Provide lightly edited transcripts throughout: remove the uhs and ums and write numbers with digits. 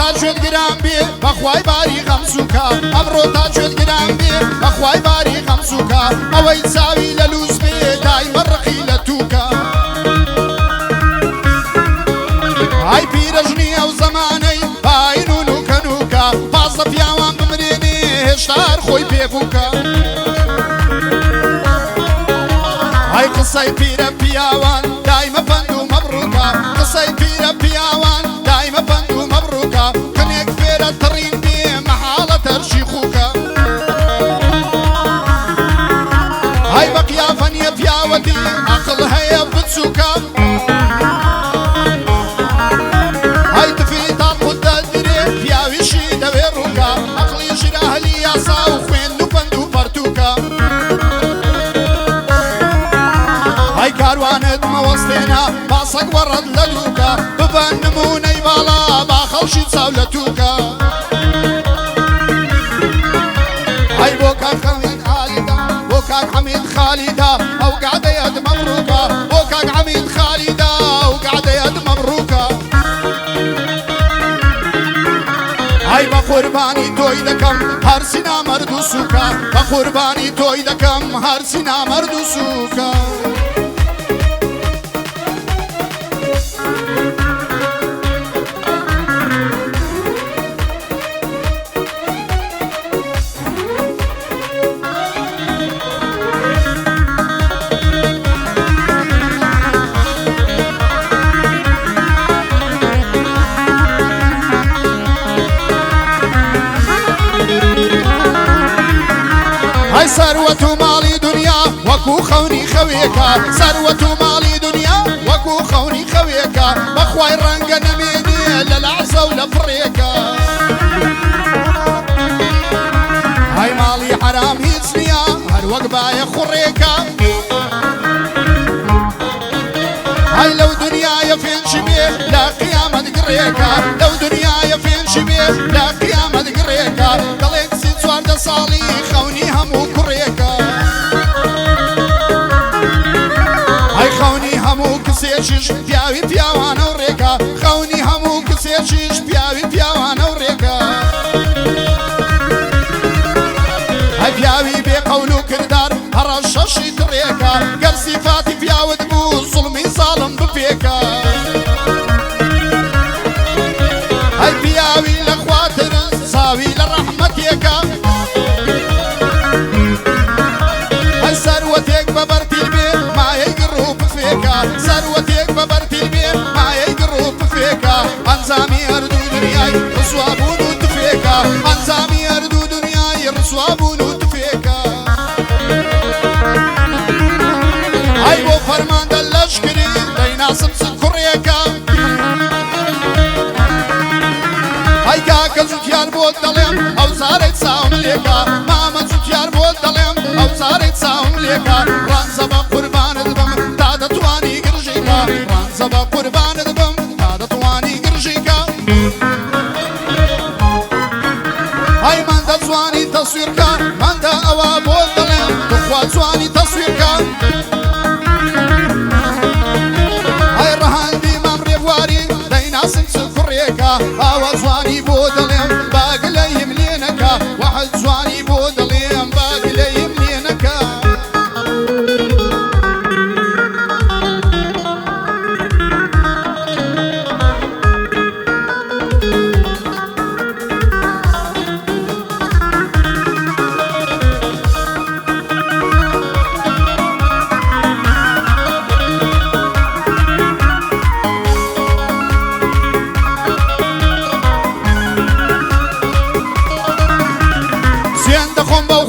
تاجوت گران بی بخوای باری غمسوکا امرو تاجوت گران بی بخوای باری غمسوکا اوی ساوی للوز بی دای مرقی لتوکا ای پیرجنی او زمانی باینونو کنوکا باز پیاوان بمرینی هشتار خوی پیبوکا ای قصای پیر پیاوان دای مبندو مبروکا قصای پیر پیاوان دای مبندو مبروکا کنیک فیر ترین بی محالة ترشیخوکا ای بقیا فنی پیاوتی عقل هیا بتسوکا ای تفی تاقود دادری پیاویشی دوی روکا عقلی جراه لیاسا و خویندو بندو پرتوکا ای کاروانت موستینا باسق ورد لدوکا ببن نمونی بالا با خوشی ساولتوکا ای بوکاک حمید خالدا بوکاک حمید خالدا او قعده يد مبروكا بوكاك حمید خالدا او قعده يد مبروكا ای بقربانی توی دکم هر سینا مردو سوکا بقربانی توی دکم هر سینا مردو سوکا ای ثروت مالی دنیا وکو خونی خویکا ثروت مالی دنیا وکو خونی خویکا بخوای رنگ نمیدی للعزو لفریکا ای مالی حرام هیچ نیا هر وقبای خوریکا ای لو دنیا یفین شبیه لا قیامت قریکا لو دنیا یفین شبیه لا قیامت قریکا دلیک سید سوارد سالی خونی همو كريكا هاي خوني همو كسيشش بياوي بياوانا وريكا خوني همو كسيشش بياوي بياوانا وريكا هاي بياوي بقولو كردار هرششي تريكا قال صفاتي بياوي دبو ظلمي ظالم بفيكا هاي بياوي لخواتر صاوي لرحمتيكا ثروتك ببرتي البيت ما يقرب فيكا ثروتك ببرتي البيت ما يقرب فيكا انزامي اردو دنياي رسوابون وتفيكا انزامي اردو دنياي رسوابون وتفيكا هاي بو فرمان دلشكري ديناسم سكريكا هاي كاكا زوتيار بود دلم او زارت ساوم ليكا ماما زوتيار بود دلم او زارت ساوم ليكا رانزبا قربان دبم تادا تواني قرجيكا رانزبا قربان دبم تادا تواني قرجيكا هاي من دا تواني تصويركا من دا اوا بود دلم تخوى تواني تصويركا هاي رهان دي ممري بواري ديناسم سكريكا اوا تواني بود دلم باقلي يملينكا واحد تواني بود دلم باقلي يملينكا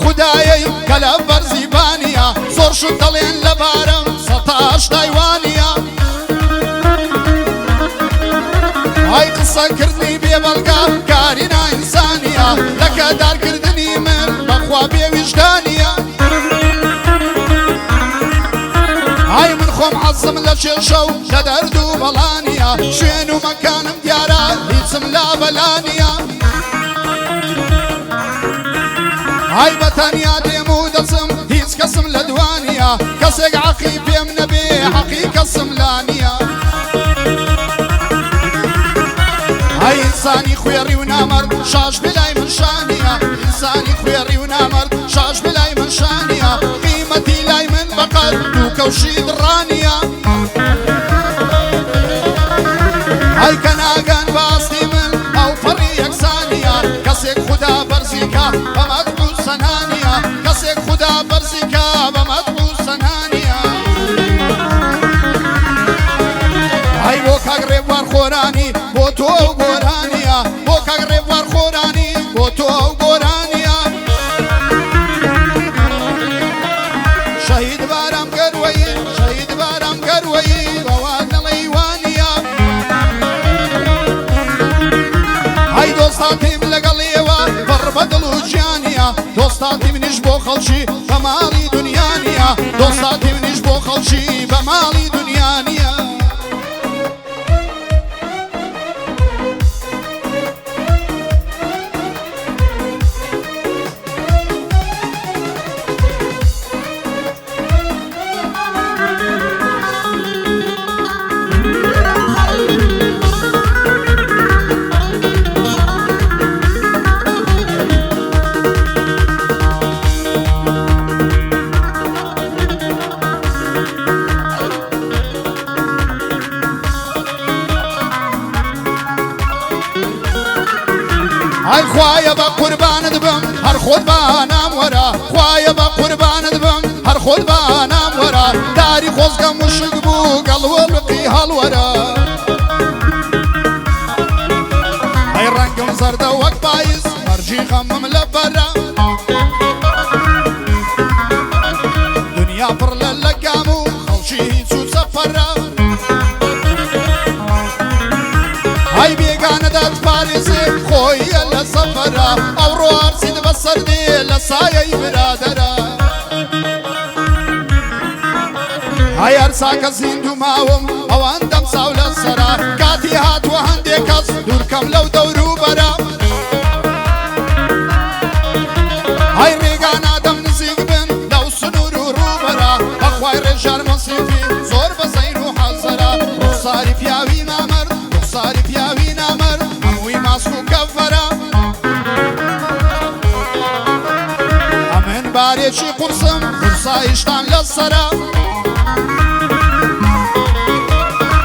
خدایي کلا برزیبانیا زور شو دلین لبارم ستاش دایوانیا های قصه کردنی بی بلگا کارینا انسانیا لکه دار کردنی من بخوا بی وجدانیا های من خوم عظم لشیشو لدردو بلانیا شوینو مکانم دیارا هیچم لا بلانیا هاي بتانيا ديمو دسم هيز قسم لدوانيا كسق عقيب يم نبي حقي قسم لانيا هاي إنساني خويري ونامرد شاش بلاي من شانية إنساني خويري ونامرد شاش بلاي من شانية قيمتي لاي من بقر دوكوشي درانية هاي كناغان باستي من أو فريق ثانية كسيك خدا برزيكا بمدعو سنانية كسيك خدا برزيكا بمدعو سنانية هاي بوكا غريب وارخوراني بوتو وغورانية بوكا غريب وارخوراني بوتو وغورانية شهيد بارم قروي شهيد بارم قروي بوادنا الأيوانية هاي دوستاتي بلقليوة بربدلو جانية دوستاتي منيش بو خلشي بمالي دنيانية دوستاتي منيش بو خلشي بمالي دنيانية هاي خوايا بقربان دبم هر خود بانام ورا خوايا بقربان دبم هر خود بانام ورا داري خوزقا مشق بو قلو لقي هالورا هاي رنقم زرده وق بايز مرجي غمم لبرا دنيا فرل اللقامو خلشي سو سفرا هاي بيقانة دات فارسي خويا لسفرة أورو أرسيد بسردي لسايا برادرة هاي أرساك زيندو ماوم أو أندم ساولا سرا كاتي هات وهندي كس دور كم لو دورو برا هاي ريقانا دم نزيق بن لو سنورو روبرا أخواي رجال مصيفي زور بزينو حزرا رخصاري فياوي نامر رخصاري فياوي نامر أموي ماسكو كفرا أمن باريشي قرصم قرصا إشتان للسرا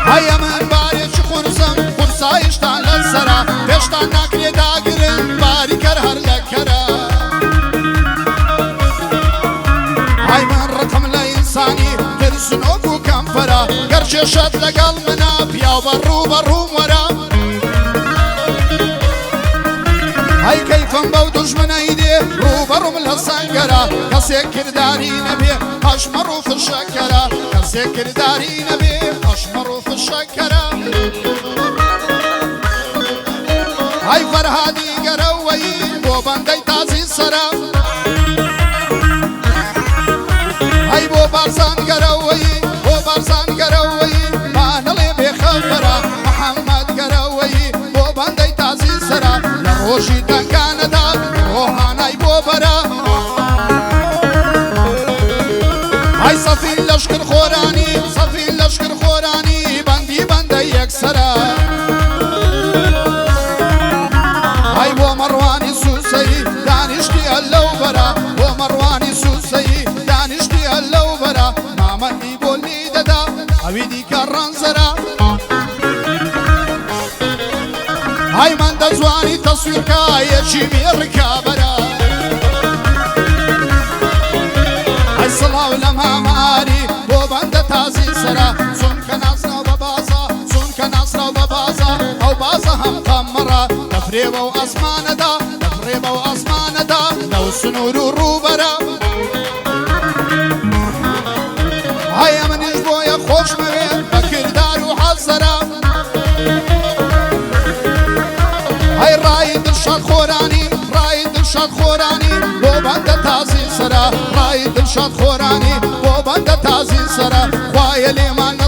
هاي أمن باريشي قرصم قرصا إشتان للسرا بيشتان ناكري داقرن باري كرهر لكرا هاي من رقم لإنساني ترسنوكو كنفرا قرشي شد لقل منا بياو برو برو ورا هاي كيفن بو دجمن ايدي روبرو من السنقرة كسيك كرداري نبي اشمرو في الشكرة كسيك كرداري نبي اشمرو في الشكرة هاي فرهادي قروي بو بندي تازي السرا هاي بو بارزان قروي بو بارزان قروي ما نلي بخبرة محمد قروي بو بندي تازي السرا لروشي تنكان دا روحاناي بو برا هاي صفي لشكر خوراني صفي لشكر خوراني بندي بندي يكسرا هاي بو مرواني سوسي دانشتي اللو برا بو مرواني سوسي دانشتي اللو برا ماما يقولي ددا اويدي كران زرا هاي من دزواني تصوير كاية شمير كابرا هاي صلاة لما ماري بو بند تازي سرا سنك ناصرة وبابازا سنك ناصرة وبابازا او بازا هم قمرا تفريبا واسمان دا تفريبا واسمان دا لو سنور روبرا هاي من يجبو يا خوش موين بكردار وحزرا هاي رايد الشاد خوراني رايد الشاد خوراني بو بند تازي سرا رايد الشاد خوراني بو بند تازي سرا خوايا لمن